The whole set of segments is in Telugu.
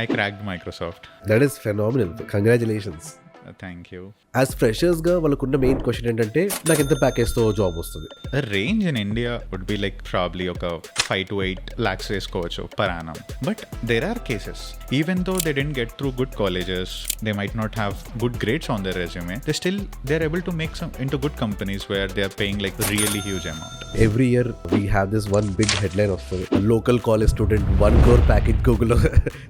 I cracked Microsoft. That is phenomenal, congratulations. Thank you. As ఫ్రెషర్స్గా వాళ్ళకున్న మెయిన్ క్వశ్చన్ ఏంటంటే నాకు ఎంత ప్యాకేజ్తో జాబ్ వస్తుంది. The range in India would be like probably ఒక 5 to 8 lakhs వేసుకోవచ్చు per annum. But there are cases, even though they didn't get through good colleges, they might not have good grades on their resume, they're able to make some into good companies where they are paying like really huge amount. Every year we have this one big headline వస్తుంది, local college student 1 crore package గూగుల్లో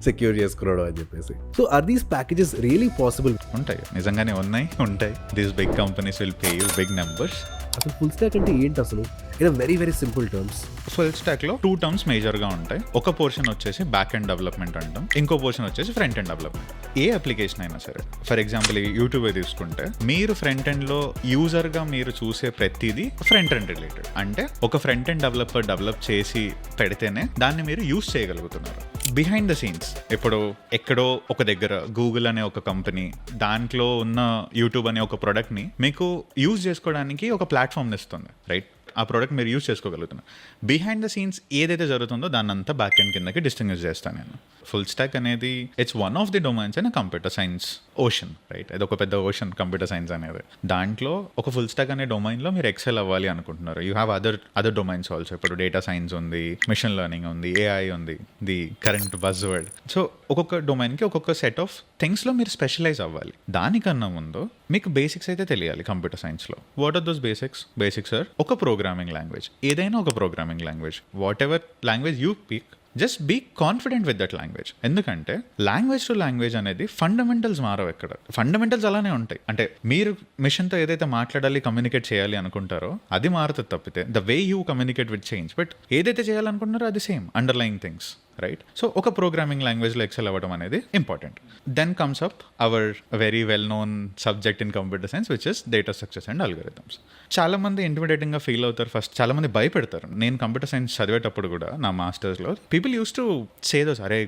సెక్యూర్ చేసుకున్నాడు అని చెప్పేసి. So are these packages really possible? ఉంటాయి, నిజంగానే ఉంటాయి. These big companies will pay you big numbers. అసలు ఫుల్ స్టాక్ అంటే ఏంటి అసలు? In very very simple terms, full stock లో 2 terms మేజర్ గా ఉంటాయి. ఒక పోర్షన్ వచ్చేసి బ్యాక్ ఎండ్ డెవలప్మెంట్ అంటాం, ఇంకో పోర్షన్ వచ్చేసి ఫ్రంట్ ఎండ్ డెవలప్మెంట్. ఏ అప్లికేషన్ అయినా సరే, ఫర్ ఎగ్జాంపుల్ యూట్యూబ్ తీసుకుంటే మీరు ఫ్రంట్ ఎండ్ లో యూజర్ గా మీరు చూసే ప్రతిదీ ఫ్రంట్ ఎండ్ రిలేటెడ్. అంటే ఒక ఫ్రంట్ ఎండ్ డెవలపర్ డెవలప్ చేసి పెడితేనే దాన్ని మీరు యూజ్ చేయగలుగుతున్నారు. బిహైండ్ ద సీన్స్ ఇప్పుడు ఎక్కడో ఒక దగ్గర గూగుల్ అనే ఒక కంపెనీ దాంట్లో ఉన్న యూట్యూబ్ అనే ఒక ప్రొడక్ట్ ని మీకు యూజ్ చేసుకోవడానికి ఒక ప్లాట్ఫామ్ ఇస్తుంది, రైట్? ఆ ప్రోడక్ట్ మీరు యూజ్ చేసుకోగలుగుతున్నారు. బిహైండ్ ద సీన్స్ ఏదైతే జరుగుతుందో దాన్ని అంతా బ్యాక్ ఎండ్ కిందకి డిస్టింగ్విష్ చేస్తాను నేను. ఫుల్ స్టాక్ అనేది it's one of the domains in computer science ocean, right? అది ఒక పెద్ద ఓషన్ కంప్యూటర్ సైన్స్ అనేది. దాంట్లో ఒక ఫుల్ స్టాక్ అనే డొమైన్లో మీరు ఎక్సెల్ అవ్వాలి అనుకుంటున్నారు. You have other domains also. ఇప్పుడు డేటా సైన్స్ ఉంది, మిషన్ లెర్నింగ్ ఉంది, ఏఐ ఉంది, the current buzz word. So ఒక్కొక్క డొమైన్కి ఒక్కొక్క సెట్ ఆఫ్ థింగ్స్లో మీరు స్పెషలైజ్ అవ్వాలి. దానికన్నా ముందు మీకు బేసిక్స్ అయితే తెలియాలి కంప్యూటర్ సైన్స్లో. What are those basics? Basics are ఒక ప్రోగ్రామింగ్ లాంగ్వేజ్, ఏదైనా ఒక programming language, whatever language you pick, just be confident with that language. ఎందుకంటే లాంగ్వేజ్ టు లాంగ్వేజ్ అనేది ఫండమెంటల్స్ మారవు. ఎక్కడ ఫండమెంటల్స్ అలానే ఉంటాయి. అంటే మీరు మిషన్తో ఏదైతే మాట్లాడాలి, కమ్యూనికేట్ చేయాలి అనుకుంటారో అది మారుతుంది తప్పితే the way you communicate with change. But ఏదైతే చేయాలనుకుంటున్నారో అది same underlying things, right? So ఒక ప్రోగ్రామింగ్ లాంగ్వేజ్లో ఎక్సెల్ అవ్వడం అనేది important. Then comes up our very well known subject in computer science which is data structures and algorithms. చాలా మంది ఇంటిమిడేటింగ్గా ఫీల్ అవుతారు ఫస్ట్, చాలా మంది భయపెడతారు. నేను కంప్యూటర్ సైన్స్ చదివేటప్పుడు కూడా నా మాస్టర్స్లో people use to say those, అరే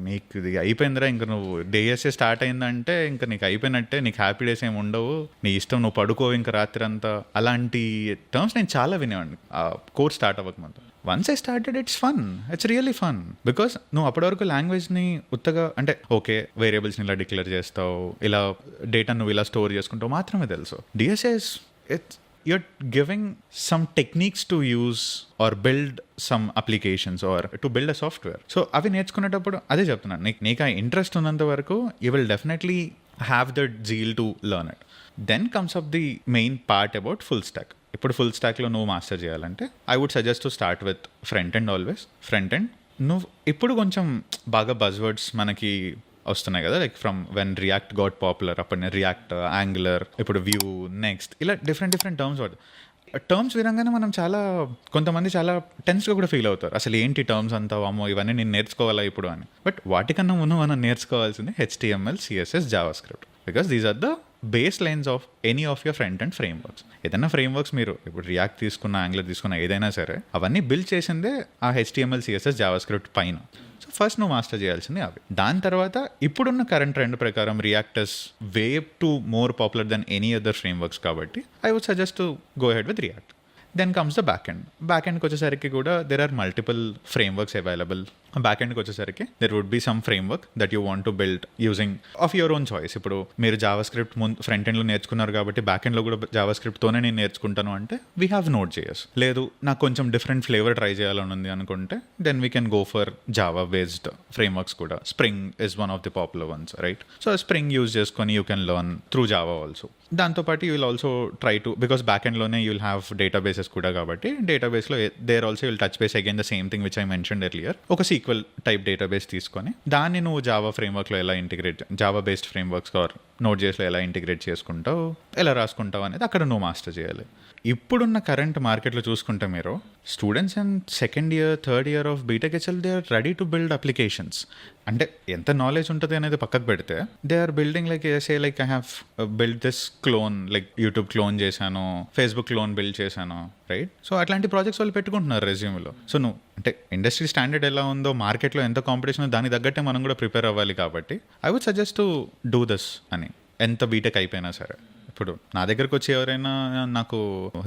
నీకు ఇది అయిపోయిందిరా, ఇంకా నువ్వు డిఎస్ఏ స్టార్ట్ అయిందంటే ఇంకా నీకు అయిపోయినట్టే, నీకు హ్యాపీ డేస్ ఏమి ఉండవు, నీ ఇష్టం, నువ్వు పడుకో ఇంకా రాత్రి అంతా. అలాంటి టర్మ్స్ నేను చాలా వినేవాడిని ఆ కోర్స్ స్టార్ట్ అవ్వకముందు. Once I started it's fun, it's really fun. Because నువ్వు అప్పటి వరకు లాంగ్వేజ్ని ఉత్తగా అంటే ఓకే వేరియబుల్స్ని ఇలా డిక్లేర్ చేస్తావు, ఇలా డేటా నువ్వు ఇలా స్టోర్ చేసుకుంటావు మాత్రమే తెలుసు. DSA it's you're giving some techniques to use or build some applications or to build a software. So అవి నేర్చుకునేటప్పుడు అదే చెప్తున్నాను, నీకు ఆ ఇంట్రెస్ట్ ఉన్నంత వరకు you will definitely have the zeal to learn it. Then comes up the main part about full stack. ఇప్పుడు ఫుల్ స్టాక్లో నువ్వు మాస్టర్ చేయాలంటే I would suggest to start with front end. Always front end. నువ్వు ఇప్పుడు కొంచెం బాగా బజ్వర్డ్స్ మనకి వస్తున్నాయి కదా, like from when React got popular, అప్పుడు రియాక్ట్, యాంగులర్, ఇప్పుడు వ్యూ, నెక్స్ట్, ఇలా డిఫరెంట్ టర్మ్స్ వాడు. టర్మ్స్ విధంగానే మనం కొంతమంది చాలా టెన్స్గా కూడా ఫీల్ అవుతారు. అసలు ఏంటి టర్మ్స్ అంతా, అమ్మో ఇవన్నీ నేను నేర్చుకోవాలా ఇప్పుడు అని. బట్ వాటికన్నా ముందు మనం నేర్చుకోవాల్సింది HTML, CSS, JavaScript, because these are the base lines of any of your front and frameworks. ఏదైనా ఫ్రేమ్వర్క్స్ మీరు ఇప్పుడు రియాక్ట్ తీసుకున్న, యాంగులర్ తీసుకున్న, ఏదైనా సరే అవన్నీ బిల్డ్ చేసిందే ఆ HTML, CSS, JavaScript పైన. సో ఫస్ట్ నువ్వు మాస్టర్ చేయాల్సింది అవి. దాని తర్వాత ఇప్పుడున్న కరెంట్ ట్రెండ్ ప్రకారం React is way to more popular than any other frameworks కాబట్టి I would suggest to go ahead with React. Then comes the back end. Back ఎండ్కి వచ్చేసరికి కూడా there are multiple frameworks available. Back ఎండ్కి వచ్చేసరికి there would be some framework that you want to build using of your own choice. ఇప్పుడు మీరు జావా స్క్రిప్ట్ ఫ్రంట్ ఎండ్లో నేర్చుకున్నారు కాబట్టి బ్యాక్ ఎండ్లో కూడా జావా స్క్రిప్ట్తోనే నేను నేర్చుకుంటాను అంటే వీ హ్యావ్ Node.js. లేదు నాకు కొంచెం డిఫరెంట్ ఫ్లేవర్ ట్రై చేయాలని ఉంది అనుకుంటే then we can go for Java based frameworks కూడా. Spring is one of the popular ones, right? So Spring use చేసుకొని you can learn through Java also. దాంతోపాటు you will also try to, because back ఎండ్లోనే యూ విల్ హ్యావ్ డేటాబేసెస్ కూడా కాబట్టి డేటాబేస్లో there also will touch base again the same thing which I mentioned earlier. ఒక సీక్వెల్ టైప్ డేటాబేస్ తీసుకొని దాన్ని నువ్వు జావా ఫ్రేమ్వర్క్లో ఎలా integrate, Java based frameworks or Node.jsలో ఎలా ఇంటిగ్రేట్ చేసుకుంటావు, ఎలా రాసుకుంటావు అనేది అక్కడ నువ్వు మాస్టర్ చేయాలి. ఇప్పుడున్న కరెంట్ మార్కెట్లో చూసుకుంటే మీరు students and second year, third year of BTech HL they are ready to build applications. అంటే ఎంత నాలెడ్జ్ ఉంటుంది అనేది పక్కకు పెడితే they are building like say like I have build this clone, like YouTube clone చేశాను, ఫేస్బుక్ క్లోన్ బిల్డ్ చేశాను, రైట్? సో అట్లాంటి ప్రాజెక్ట్స్ వాళ్ళు పెట్టుకుంటున్నారు రెజ్యూమ్లో. సో నువ్వు అంటే ఇండస్ట్రీ స్టాండర్డ్ ఎలా ఉందో, మార్కెట్లో ఎంత కాంపిటీషన్ ఉందో దానికి తగ్గట్టే మనం కూడా ప్రిపేర్ అవ్వాలి. కాబట్టి I would suggest to do this అని, ఎంత బీటెక్ అయిపోయినా సరే. ఇప్పుడు నా దగ్గరకు వచ్చి ఎవరైనా నాకు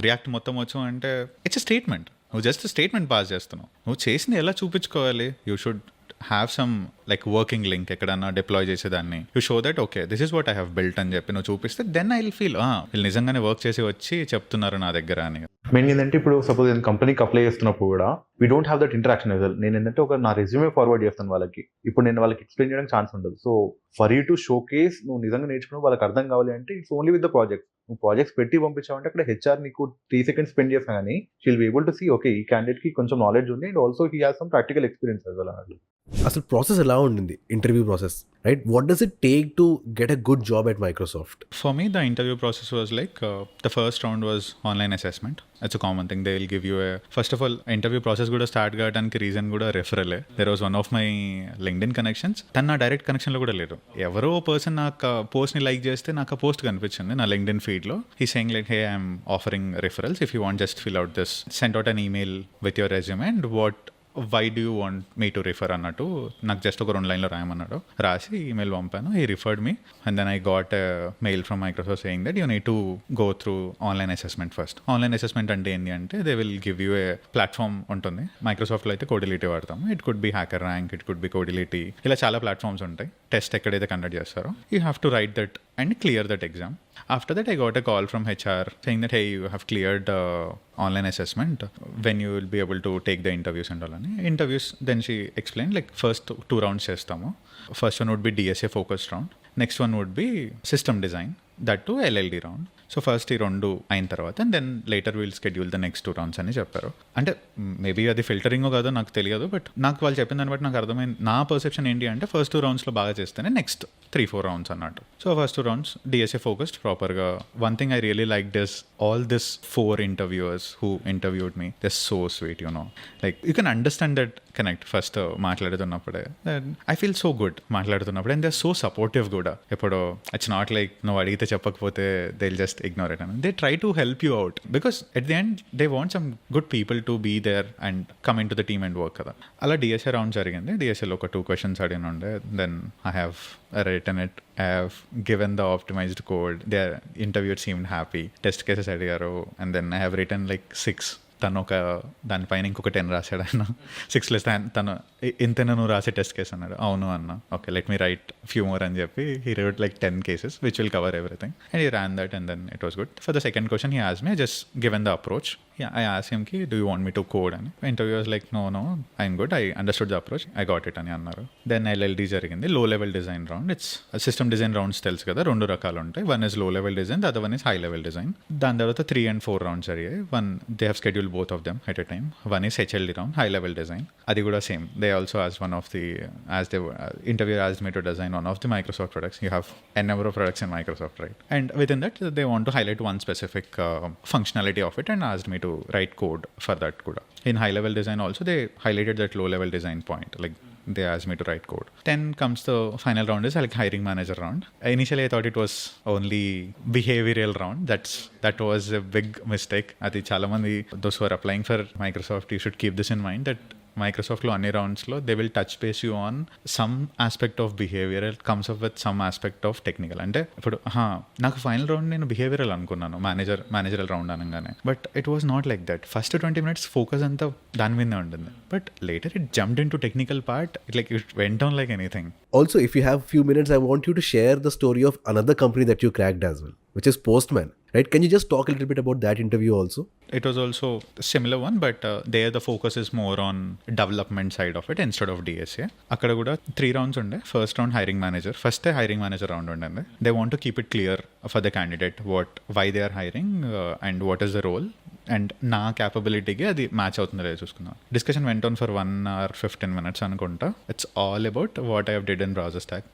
రియాక్ట్ మొత్తం వచ్చు అంటే ఇట్స్ ఎ స్టేట్మెంట్. నువ్వు జస్ట్ స్టేట్మెంట్ పాస్ చేస్తున్నావు. నువ్వు చేసింది ఎలా చూపించుకోవాలి? You should have some like working link ఎక్కడన్నా డిప్లాయ్ చేసేదాన్ని you show that okay this is what I have built అని చెప్పి నువ్వు చూపిస్తే దెన్ ఐ విల్ ఫీల్ వీళ్ళు నిజంగానే వర్క్ చేసి వచ్చి చెప్తున్నారు నా దగ్గర అని. మెయిన్ ఏంటంటే ఇప్పుడు సపోజ్ నేను కంపెనీకి అప్లై చేస్తున్నప్పుడు కూడా we don't have that interaction అసలు. నేను ఏంటంటే ఒక నా రెజ్యూమే ఫార్వర్డ్ చేస్తాను వాళ్ళకి, ఇప్పుడు నేను వాళ్ళకి ఎక్స్ప్లెయిన్ చేయడానికి ఛాన్స్ ఉండదు. So for you to show case నువ్వు నిజంగా నేర్చుకున్నావు వాళ్ళకి అర్థం కావాలి అంటే it's only with the project. నువ్వు ప్రాజెక్ట్స్ పెట్టి పంపించావంటే అక్కడ హెచ్ఆర్ నీకు 3 seconds స్పెండ్ చేసినా కానీ she'll be able to see okay ఈ క్యాండిడేట్ కి కొంచెం నాలెడ్జ్ ఉంది and also he has some practical experience అసలు అన్నట్టు. అసలు ప్రాసెస్ ఎలా ఉండింది, interview process, right? What does it take to get a good job at Microsoft? For me, the interview process was like the first round was online assessment. It's a common thing. They will give you a first of all interview process కూడా స్టార్ట్ కావడానికి రీజన్ కూడా రెఫరలే. There was one of my LinkedIn connections. తను నా డైరెక్ట్ కనెక్షన్లో కూడా లేరు. ఎవరో పర్సన్ నాకు పోస్ట్ని లైక్ చేస్తే నాకు ఆ పోస్ట్ కనిపించింది నా లింక్డ్ఇన్ ఫీడ్లో. He saying like hey I'm offering referrals if you want just fill out this, send out an email with your resume and what why do you want me to refer అన్నట్టు నాకు జస్ట్ ఒక 2 లైన్లో రాయమన్నాడు. రాసి ఈమెయిల్ పంపాను. ఈ referred me and then I got mail from Microsoft saying that you need to go through online assessment first. Online assessment అంటే ఏంటి అంటే they will give you a platform ఉంటుంది. మైక్రోసాఫ్ట్లో అయితే కోడిలిటీ వాడతాం. It could be HackerRank, it could be Codility, ఇలా చాలా ప్లాట్ఫామ్స్ ఉంటాయి. టెస్ట్ ఎక్కడైతే కండక్ట్ చేస్తారో you have to write that and clear that exam. After that, I got a call from HR saying that, hey, you have cleared online assessment. When you will be able to take the interviews and all. Interviews, then she explained, like, first 2 rounds chestamu. First one would be DSA focused round. Next one would be system design. That too LLD round. So first ఈ 2 అయిన తర్వాత and then later will schedule the next 2 rounds అని చెప్పారు. అంటే మేబీ అది ఫిల్టరింగో కాదో నాకు తెలియదు, బట్ నాకు వాళ్ళు చెప్పిన దాన్ని బట్టి నాకు అర్థమైంది. నా పర్సెప్షన్ ఏంటి అంటే ఫస్ట్ 2 roundsలో బాగా చేస్తేనే నెక్స్ట్ 3-4 rounds అన్నట్టు. So first 2 rounds DSA focused ప్రాపర్గా. One thing I really like this, all this 4 interviewers who interviewed me, they're so sweet, you know. Like you can understand that connect first మాట్లాడుతున్నప్పుడే. ఐ ఫీల్ సో గుడ్ మాట్లాడుతున్నప్పుడు and they are so supportive కూడా. ఎప్పుడు ఇట్స్ నాట్ లైక్ నువ్వు అడిగితే చెప్పకపోతే they will just ignore it, and they try to help you out because at the end they want some good people to be there and come into the team and work kada. Ala DSA round jarigindi. DSA lo oka 2 questions adinunde. Then I have written it, I have given the optimized code. Their interviewer seemed happy. Test cases adigaru and then I have written like 6. తను ఒక దానిపైన ఇంకొక 10 రాశాడు ఆయన. 6 తను ఇంతేనా నువ్వు రాసే టెస్ట్ కేస్ అన్నాడు. అవును అన్న. Okay let me write few more అని చెప్పి he write like 10 cases which will cover everything and he ran that and then it was good. For the second question he asked me, just given the approach. I asked him ki, do you want me to code అని. Interviewer was like, no, I'm good, I understood the approach, I got it అని అన్నారు. Then LLD జరిగింది, low level design round. It's system design rounds తెలుసు కదా, 2 రకాలు ఉంటాయి. One is low level design, the other one is high level design. దాని తర్వాత 3 and 4 rounds జరిగాయి. One they have scheduled both of them at a time. One is HLD round, high level design. అది కూడా same. They also asked one of the as they interviewer asked me to design one of the Microsoft products. You have n number of products in Microsoft, right? And within that they want to highlight one specific functionality of it and asked me to write code for that kuda. In high level design also they highlighted that low level design point, like they asked me to write code. Then comes the final round is like hiring manager round. Initially I thought it was only behavioral round. That was a big mistake. Adi chaala mandi those who are applying for Microsoft, you should keep this in mind that మైక్రోసాఫ్ట్లో అన్ని రౌండ్స్లో they will touch base you on some aspect of behavioural comes up with some aspect of technical. అంటే ఇప్పుడు నాకు ఫైనల్ రౌండ్ నేను బిహేవియరల్ అనుకున్నాను మేనేజరల్ రౌండ్ అనగానే, but it was not like that. First 20 minutes focus అంతా దాని మీదే ఉంటుంది, but later it jumped in to technical part. It went on like anything. Also, if you have few minutes, I want you to share the story of another company that you cracked as well, which is Postman. Right? Can you just talk a little bit about that interview also? It was also a similar one, but there the focus is more on development side of it instead of DSA. Akkada kuda 3 rounds unde. First round hiring manager. First hiring manager round undande. They want to keep it clear for the candidate why they are hiring and what is the role. And నా క్యాపబిలిటీకి అది మ్యాచ్ అవుతుందో లేదో చూసుకున్నాను. Discussion went on for 1 hour 15 minutes అనుకుంటా. It's all about what I have did in browser stock.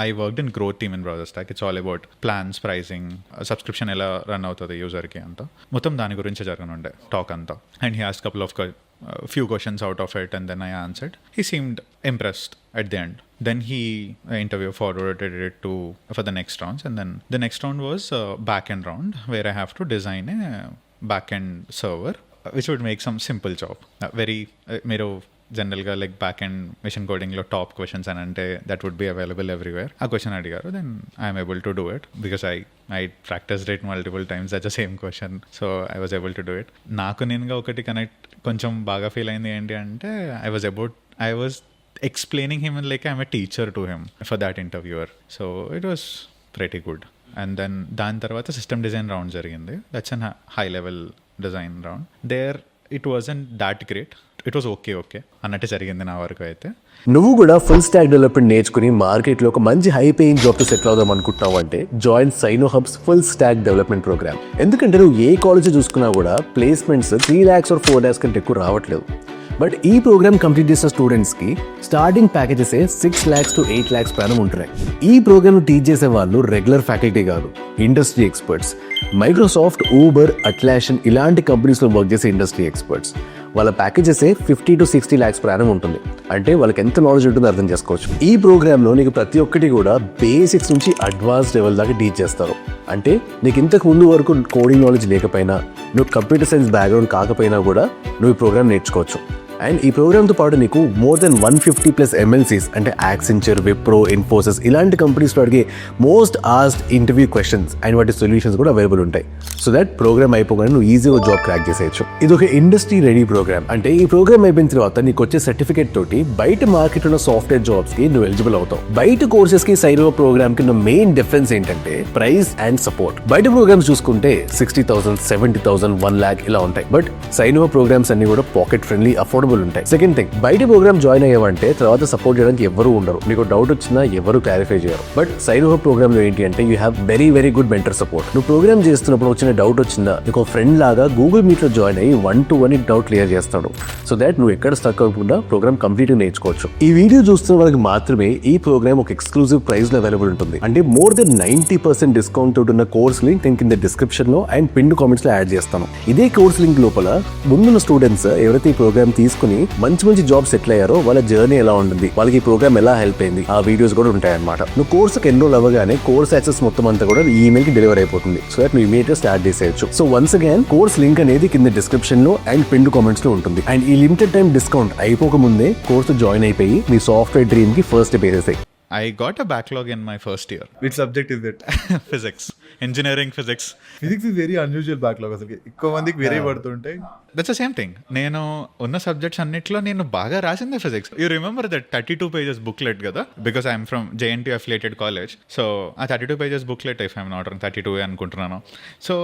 I worked in growth team in browser stock. It's all about plans, pricing, subscription ఎలా రన్ అవుతుంది యూజర్కి అంతా. మొత్తం దాని గురించి జరగనుండే టాక్ అంతా. And he asked couple of few questions out of it and then I answered. He seemed impressed at the end. Then he interview forwarded it to for the next rounds, and then the next round was back-end round where I have to design a back-end server which would make some simple job. Very mero జనరల్గా లైక్ బ్యాక్ అండ్ మిషన్ కోడింగ్లో టాప్ క్వశ్చన్స్ అని అంటే that would be available everywhere. ఆ క్వశ్చన్ అడిగారు. Then I'm able to do it because I practised it multiple times that's the same question. So I was able to do it. నాకు నేనుగా ఒకటి కనెక్ట్ కొంచెం బాగా ఫీల్ అయింది ఏంటి అంటే I was explaining him like I'm a teacher to him for that interviewer. So it was pretty good. And then దాని తర్వాత సిస్టమ్ డిజైన్ రౌండ్ జరిగింది. That's an high level design round. There it wasn't that great, it was okay అన్నట్టు జరిగింది నా వరకు అయితే. నువ్వు కూడా ఫుల్ స్టాక్ డెవలప్మెంట్ నేర్చుకుని మార్కెట్లో ఒక మంచి హై పేయింగ్ జాబ్తో సెటిల్ అవుదాం అనుకుంటున్నావు అంటే జాయిన్ సైనోహబ్స్ ఫుల్ స్టాక్ డెవలప్మెంట్ ప్రోగ్రామ్. ఎందుకంటే నువ్వు ఏ కాలేజ్ చూసుకున్నా కూడా ప్లేస్మెంట్స్ 3 lakhs or 4 lakhs కంటే ఎక్కువ రావట్లేదు. బట్ ఈ ప్రోగ్రామ్ కంప్లీట్ చేసిన స్టూడెంట్స్కి starting packages 6 lakhs to 8 lakhs ప్రాణం ఉంటున్నాయి. ఈ ప్రోగ్రామ్ టీచ్ చేసే వాళ్ళు రెగ్యులర్ ఫ్యాకల్టీ కాదు, ఇండస్ట్రీ ఎక్స్పర్ట్స్. మైక్రోసాఫ్ట్, ఊబర్, అట్లాషన్ ఇలాంటి కంపెనీస్లో వర్క్ చేసే ఇండస్ట్రీ ఎక్స్పర్ట్స్. వాళ్ళ ప్యాకేజెస్ 50 to 60 lakhs ప్రాణం ఉంటుంది. అంటే వాళ్ళకి ఎంత నాలెడ్జ్ ఉంటుందో అర్థం చేసుకోవచ్చు. ఈ ప్రోగ్రామ్లో నీకు ప్రతి ఒక్కటి కూడా బేసిక్స్ నుంచి అడ్వాన్స్ లెవెల్ దాకా టీచ్ చేస్తారు. అంటే నీకు ఇంతకు ముందు వరకు కోడింగ్ నాలెడ్జ్ లేకపోయినా, నువ్వు కంప్యూటర్ సైన్స్ బ్యాక్గ్రౌండ్ కాకపోయినా కూడా నువ్వు ఈ ప్రోగ్రామ్ నేర్చుకోవచ్చు. అండ్ ఈ ప్రోగ్రామ్తో పాటు నీకు మోర్ దెన్ 150+ MNCs అంటే యాక్సెంచర్, విప్రో, ఇన్ఫోసిస్ ఇలాంటి కంపెనీస్లో అడిగే most asked interview questions and వాటి సొల్యూషన్స్ కూడా అవైలబుల్ ఉంటాయి. సో దట్ ప్రోగ్రామ్ అయిపోగానే నువ్వు ఈజీగా జాబ్ క్రాక్ చేసేయచ్చు. ఇది ఒక ఇండస్ట్రీ రెడీ ప్రోగ్రామ్. అంటే ఈ ప్రోగ్రామ్ అయిపోయిన తర్వాత నీకు వచ్చే సర్టిఫికేట్ తోటి బయట మార్కెట్ ఉన్న సాఫ్ట్వేర్ జాబ్స్ కి నువ్వు ఎలిజిబుల్ అవుతావు. బయట కోర్సెస్ కి సైనోవా ప్రోగ్రామ్ కి మెయిన్ డిఫరెన్స్ ఏంటంటే ప్రైస్ అండ్ సపోర్ట్. బయట ప్రోగ్రామ్స్ చూసుకుంటే 60,000, 70,000, 1 lakh ఇలా ఉంటాయి. బట్ సైనోవా ప్రోగ్రామ్స్ అన్ని కూడా పాకెట్ ఫ్రెండ్లీ, అఫోర్డబుల్ ఉంటాయి. సెకండ్ థింగ్, బయట ప్రోగ్రామ్ జాయిన్ అయ్యావంటే తర్వాత సపోర్ట్ చేయడానికి ఎవరు ఉండరు. నీకు డౌట్ వచ్చినా ఎవరు క్లారిఫై చేయరు. బట్ సైనోవా ప్రోగ్రామ్ లో ఏంటి అంటే you have very good mentor support. నువ్వు ప్రోగ్రామ్ చేస్తున్నప్పుడు వచ్చిన డౌట్ వచ్చిందా నీకు ఫ్రెండ్ లాగా గూగుల్ మీట్ లో జాయిన్ అయ్యి 1-to-1 డౌట్ క్లియర్ చేస్తాడు. సో దాట్ నువ్వు ఎక్కడ స్టక్ అవ్వకుండా ప్రోగ్రామ్ కంప్లీట్ గా నేర్చుకోవచ్చు. ఈ వీడియో చూస్తున్న వాళ్ళకి మాత్రమే ఈ ప్రోగ్రామ్ ఒక ఎక్స్క్లూజివ్ ప్రైస్ లో అవైలబుల్ ఉంటుంది. అంటే మోర్ దెన్ 90% డిస్కౌంట్ తోటి ఉన్న కోర్స్ లింక్ నేను కింద డిస్క్రిప్షన్ లో అండ్ పిన్ కామెంట్స్ లో యాడ్ చేస్తాను. ఇదే కోర్స్ లింక్ లోపల ముందున్న స్టూడెంట్స్ ఎవరైతే ఈ ప్రోగ్రామ్ తీసుకుని మంచి జాబ్ సెటిల్ అయ్యారో వాళ్ళ జర్నీ ఎలా ఉంటుంది, వాళ్ళకి ఈ ప్రోగ్రామ్ ఎలా హెల్ప్ అయింది, ఆ వీడియోస్ కూడా ఉంటాయి అన్నమాట. నువ్వు కోర్సుకి ఎన్రోల్ అవ్వగానే కోర్స్ యాక్సెస్ మొత్తం అంతా కూడా ఈమెయిల్ కి డెలివర్ అయిపోతుంది. సో దట్ నువ్వు ఇమీడియట్ గా స్టార్ట్ చేసేయచ్చు. So once again course link అనేది కింద డిస్క్రిప్షన్ లో అండ్ పిన్ కామెంట్స్ లో ఉంటుంది. అండ్ ఈ లిమిటెడ్ టైం డిస్కౌంట్ అయిపోక ముందే కోర్సు జాయిన్ అయిపోయి నీ సాఫ్ట్వేర్ డ్రీమ్ కి ఫస్ట్ స్టెప్ వేసేసాయి. I got a backlog in my first year. Which subject is that? Physics, engineering physics. Physics is very unusual backlog. అసలు ఎక్కువ మందికి వేరే పడుతుంటాయి. That's the same thing. నేను ఉన్న సబ్జెక్ట్స్ అన్నిట్లో నేను బాగా రాసిందే physics. You remember that 32 pages booklet కదా, because I'm from JNT affiliated college. So ఆ 32 pages booklet, if I'm not wrong 32 అనుకుంటున్నాను. సో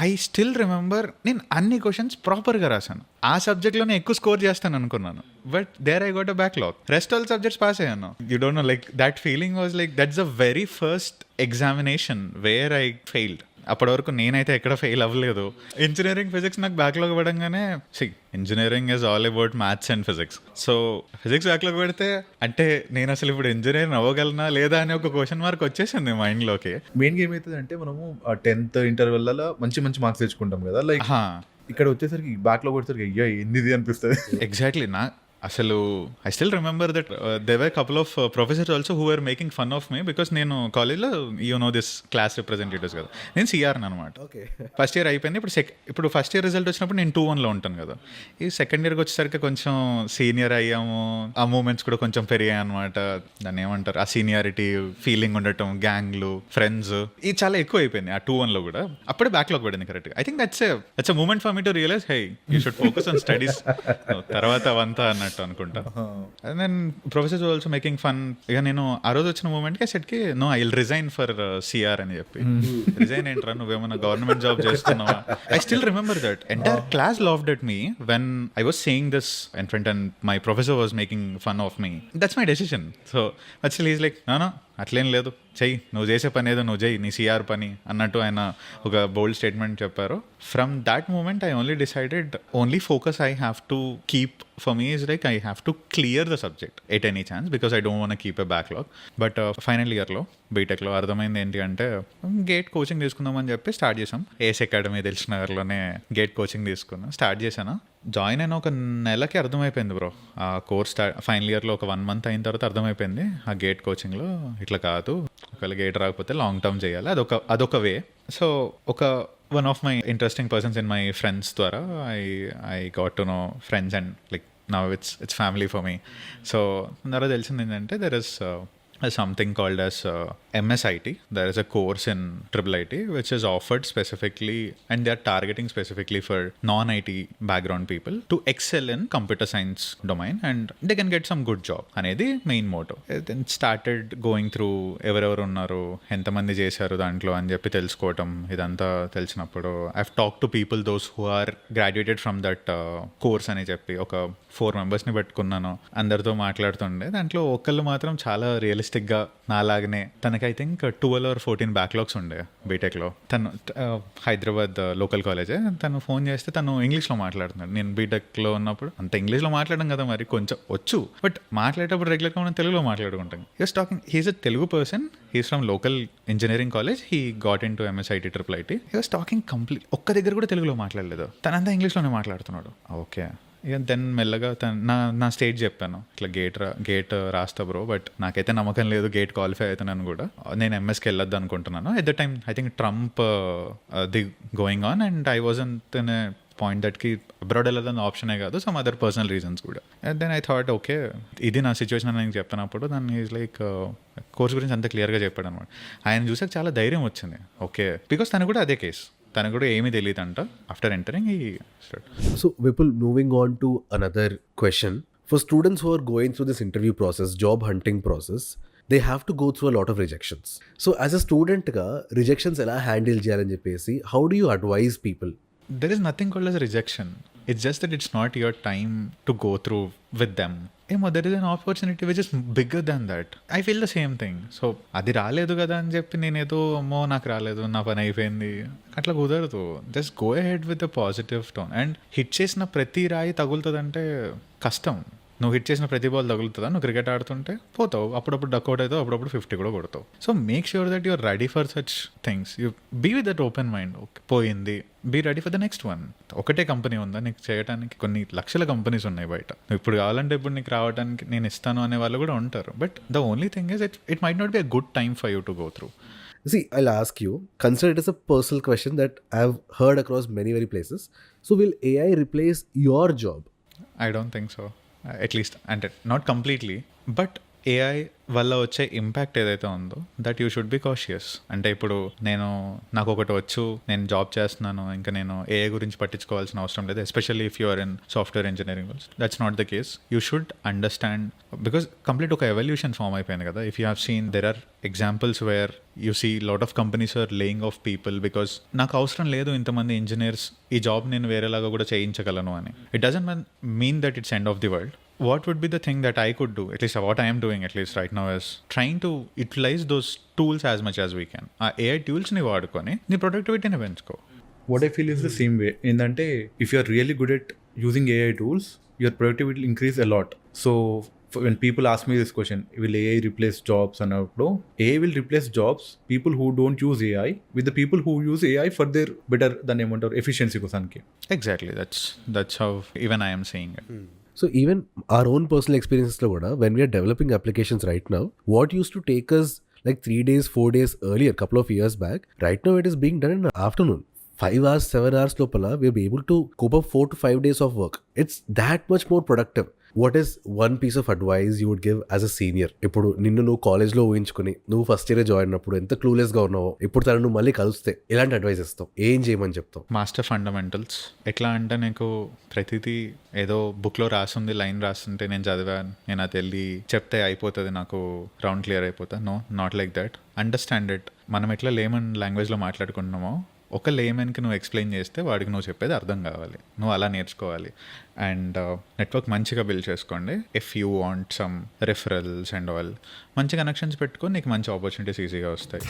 ఐ స్టిల్ రిమెంబర్ నేను అన్ని క్వశ్చన్స్ ప్రాపర్గా రాశాను. ఆ సబ్జెక్ట్లోనే ఎక్కువ స్కోర్ చేస్తాను అనుకున్నాను. But there I got a backlog. Rest all subjects pass అయ్యాను. You don't know, like that feeling was like that's the very first examination where I failed. అప్పటి వరకు నేనైతే ఎక్కడ ఫెయిల్ అవ్వలేదు. ఇంజనీరింగ్ ఫిజిక్స్ నాకు బ్యాక్లాగ్ పడంగానే, engineering is all about maths and physics. So physics backlog పెడితే అంటే నేను అసలు ఇప్పుడు ఇంజనీరింగ్ అవ్వగలనా లేదా అనే ఒక క్వశ్చన్ మార్క్ వచ్చేసింది మైండ్లోకి. మెయిన్గా ఏమవుతుంది అంటే మనము 10th ఇంటర్వెల్లో మంచి మార్క్స్ తెచ్చుకుంటాం కదా, లైక్ ఇక్కడ వచ్చేసరికి బ్యాక్లాగ్ వచ్చేసరికి అయ్యా ఏంది అనిపిస్తుంది. ఎగ్జాక్ట్లీ. అసలు I still remember that there were couple of professors also who are making fun of me, because నేను కాలేజ్లో దిస్ క్లాస్ రిప్రజెంటేటివ్స్ కదా, నేను CR అనమాట. ఫస్ట్ ఇయర్ అయిపోయింది. ఇప్పుడు ఫస్ట్ ఇయర్ రిజల్ట్ వచ్చినప్పుడు నేను 2-1లో ఉంటాను కదా. ఈ సెకండ్ ఇయర్కి వచ్చేసరికి కొంచెం సీనియర్ అయ్యాము, ఆ మూమెంట్స్ కూడా కొంచెం పెరిగాయి అనమాట. దాన్ని ఏమంటారు, ఆ సీనియారిటీ ఫీలింగ్ ఉండటం, గ్యాంగ్లు, ఫ్రెండ్స్, ఇది చాలా ఎక్కువ అయిపోయింది ఆ 2-1లో కూడా. అప్పుడే బ్యాక్లాగ్ పడింది కరెక్ట్గా. I think that's a moment for me to realize high you should focus on studies తర్వాత అవంతా అన్నట్టు అనుకుంటా. And then professor also making fun. ఇక నేను ఆ రోజు వచ్చిన మూమెంట్కి సెట్కి no I will resign for CR అని చెప్పి. రిజైన్ ఏంట్రా, నువ్వేమన్నా గవర్నమెంట్ జాబ్ చేస్తున్నావా? I still remember that entire class laughed at me when I was saying this in front and my professor was making fun of me. That's my decision. So actually is like no అట్లేం లేదు, చెయ్యి, నువ్వు చేసే పని ఏదో నువ్వు చెయ్యి, నీ CR పని అన్నట్టు ఆయన ఒక బోల్డ్ స్టేట్మెంట్ చెప్పారు. From that moment I only decided only focus I have to keep for me is like I have to clear the subject at any chance, because I don't want keep a backlog. But final ఇయర్లో బీటెక్లో అర్థమైంది ఏంటి అంటే గేట్ కోచింగ్ తీసుకుందామని చెప్పి స్టార్ట్ చేసాం. ఏఎస్ అకాడమీ తెలిసిన నగర్లోనే గేట్ కోచింగ్ తీసుకున్నాం. స్టార్ట్ చేశాను. జాయిన్ అయిన ఒక నెలకి అర్థమైపోయింది బ్రో, ఆ కోర్స్ ఫైనల్ ఇయర్లో ఒక 1 month అయిన తర్వాత అర్థమైపోయింది ఆ గేట్ కోచింగ్లో ఇట్లా కాదు, ఒకవేళ గేట్ రాకపోతే లాంగ్ టర్మ్ చేయాలి, అదొక way. So one of my interesting persons in my friends ద్వారా I got to know friends and like now it's family for me. So అందరూ తెలిసింది ఏంటంటే there is something called as MSIT. There is a course in IIIT which is offered specifically, and they are targeting specifically for non-IT background people to excel in computer science domain and they can get some good job అనేది main motto. Then started going through ఎవరెవరు ఉన్నారు, ఎంతమంది చేశారు దాంట్లో అని చెప్పి తెలుసుకోవటం. ఇదంతా తెలిసినప్పుడు I have talk to people those who are graduated from that course అని చెప్పి ఒక 4 మెంబర్స్ని పెట్టుకున్నాను. అందరితో మాట్లాడుతుండే దాంట్లో ఒకళ్ళు మాత్రం చాలా రియలిస్టిక్గా నాలాగనే, తనకి ఐ థింక్ 12 or 14 బ్యాక్లాగ్స్ ఉండే బీటెక్లో. తను హైదరాబాద్ లోకల్ కాలేజే. తను ఫోన్ చేస్తే తను ఇంగ్లీష్లో మాట్లాడుతున్నాడు. నేను బీటెక్లో ఉన్నప్పుడు అంత ఇంగ్లీష్లో మాట్లాడడం కదా, మరి కొంచెం వచ్చు, బట్ మాట్లాడేటప్పుడు రెగ్యులర్గా మనం తెలుగులో మాట్లాడుకుంటాం. He's talking, he's a Telugu person, he's from local engineering college, he got in to MSIT IIIT. He was talking complete, ఒక్క దగ్గర కూడా తెలుగులో మాట్లాడలేదు, తనంతా ఇంగ్లీష్లోనే మాట్లాడుతున్నాడు. ఓకే, ఇక దెన్ మెల్లగా నా స్టేట్ చెప్పాను, ఇట్లా గేట్ రాస్తా బ్రో, బట్ నాకైతే నమ్మకం లేదు గేట్ క్వాలిఫై అవుతున్నాను కూడా, నేను ఎంఎస్కి వెళ్ళొద్దు అనుకుంటున్నాను. At the time I think Trump the going on and I wasn't in a point దట్కి అబ్రాడ్ వెళ్ళదని ఆప్షనే కాదు, సమ్ అదర్ పర్సనల్ రీజన్స్ కూడా. దెన్ ఐ థాట్ ఓకే, ఇది నా సిచ్యువేషన్ అని నేను చెప్తున్నప్పుడు దాన్ని ఈజ్ లైక్ కోర్స్ గురించి అంత క్లియర్గా చెప్పాడు అనమాట. ఆయన చూసాక చాలా ధైర్యం వచ్చింది. ఓకే, బికాస్ తను కూడా అదే కేసు, తనకు కూడా ఏమీ తెలియదు అంట. ఆఫ్టర్ ఎంటరింగ్ ఈ So Vipul, moving on to another question. For students who are going through this interview process, job hunting process, they have to go through a lot of rejections. So as a student ga rejections ela handle cheyalani cheppesi, how do you advise people? there is nothing called as a rejection. It's just that it's not your time to go through with them. There is an opportunity which is bigger than that. I feel the same thing. So అది రాలేదు కదా అని చెప్పి నేనేదో అమ్మో నాకు రాలేదు, నా పని అయిపోయింది, అట్లా కుదరదు. Just go ahead with the positive tone. And hit చేసిన ప్రతి రాయి తగులుతుందంటే కష్టం. నువ్వు హిట్ చేసిన ప్రతి బాల్ తగులుతుందా? నువ్వు క్రికెట్ ఆడుతుంటే పోతావు, అప్పుడప్పుడు డక్అవుట్ అవుతావు, అప్పుడప్పుడు 50 కూడా కొడతావు. So make sure that you're ready for such things. You be with that open mind. Okay, పోయింది, be ready for the next one. ఒకటే కంపెనీ ఉందా నీకు చేయడానికి? కొన్ని లక్షల కంపెనీస్ ఉన్నాయి బయట. నువ్వు ఇప్పుడు కావాలంటే ఇప్పుడు నీకు రావడానికి నేను ఇస్తాను అనే వాళ్ళు కూడా ఉంటారు. But the only thing is it might not be a good time for you to go through. See, I'll ask you, consider it as a personal question that I've heard across many places. So will AI replace your job? I don't think so. At least అంటే నాట్ కంప్లీట్లీ, బట్ ఏఐ వల్ల వచ్చే ఇంపాక్ట్ ఏదైతే ఉందో that you should be cautious. అంటే ఇప్పుడు నాకు ఒకటి వచ్చు, నేను జాబ్ చేస్తున్నాను, ఇంకా నేను ఏఐ గురించి పట్టించుకోవాల్సిన అవసరం లేదు, especially if you are in software engineering. That's not the case. You should understand, because complete ఒక ఎవల్యూషన్ ఫామ్ అయిపోయింది కదా. If you have seen there are examples where you see lot of companies are laying off people because నాకు అవసరం లేదు ఇంతమంది ఇంజనీర్స్, ఈ జాబ్ నేను వేరేలాగా కూడా చేయించగలను అని. It doesn't mean that it's end of the world. What would be the thing that I could do, at least what I am doing at least right now, is trying to utilize those tools as much as we can. AI tools ni vaadukoni నీ ప్రొడక్టివిటీని పెంచుకో. What I feel is the same way. ఏంటంటే if you are really good at using AI tools, your productivity will increase a lot. So when people ask me this question, will AI replace jobs అన్నప్పుడు, AI will replace jobs, people who don't use AI with the people who use AI for their better than ఏమంటారు efficiency కోసానికి. Exactly, that's how even I am saying it. So even our own personal experiences lo kuda, when we are developing applications right now, what used to take us like 3 days, 4 days earlier, couple of years back, right now it is being done in the afternoon. 5 hours, 7 hours lopala we'll be able to cope up 4 to 5 days of work. It's that much more productive. What is one piece of advice you would give as a senior? ఇప్పుడు నిన్ను నువ్వు కాలేజ్లో ఊహించుకుని నువ్వు ఫస్ట్ ఇయర్ జాయిన్ అయినప్పుడు ఎంత క్లూలెస్గా ఉన్నావో, ఇప్పుడు తను నువ్వు మళ్ళీ కలిస్తే ఎలాంటి అడ్వైస్ ఇస్తావు, ఏం చేయమని చెప్తావు? Master fundamentals. ఎట్లా అంటే నీకు ప్రతిదీ ఏదో బుక్లో రాసింది, లైన్ రాస్తుంటే నేను చదివాను, నేను అది వెళ్ళి చెప్తే అయిపోతుంది, నాకు రౌండ్ క్లియర్ అయిపోతా. No, not like that. Understand it. మనం ఎట్లా లేమన్ లాంగ్వేజ్లో మాట్లాడుకుంటున్నామో ఒక లేమెన్కి నువ్వు ఎక్స్ప్లెయిన్ చేస్తే వాడికి నువ్వు చెప్పేది అర్థం కావాలి. నువ్వు అలా నేర్చుకోవాలి. అండ్ నెట్వర్క్ మంచిగా బిల్డ్ చేసుకోండి. If you want some referrals and all, మంచి కనెక్షన్స్ పెట్టుకొని నీకు మంచి ఆపర్చునిటీస్ ఈజీగా వస్తాయి.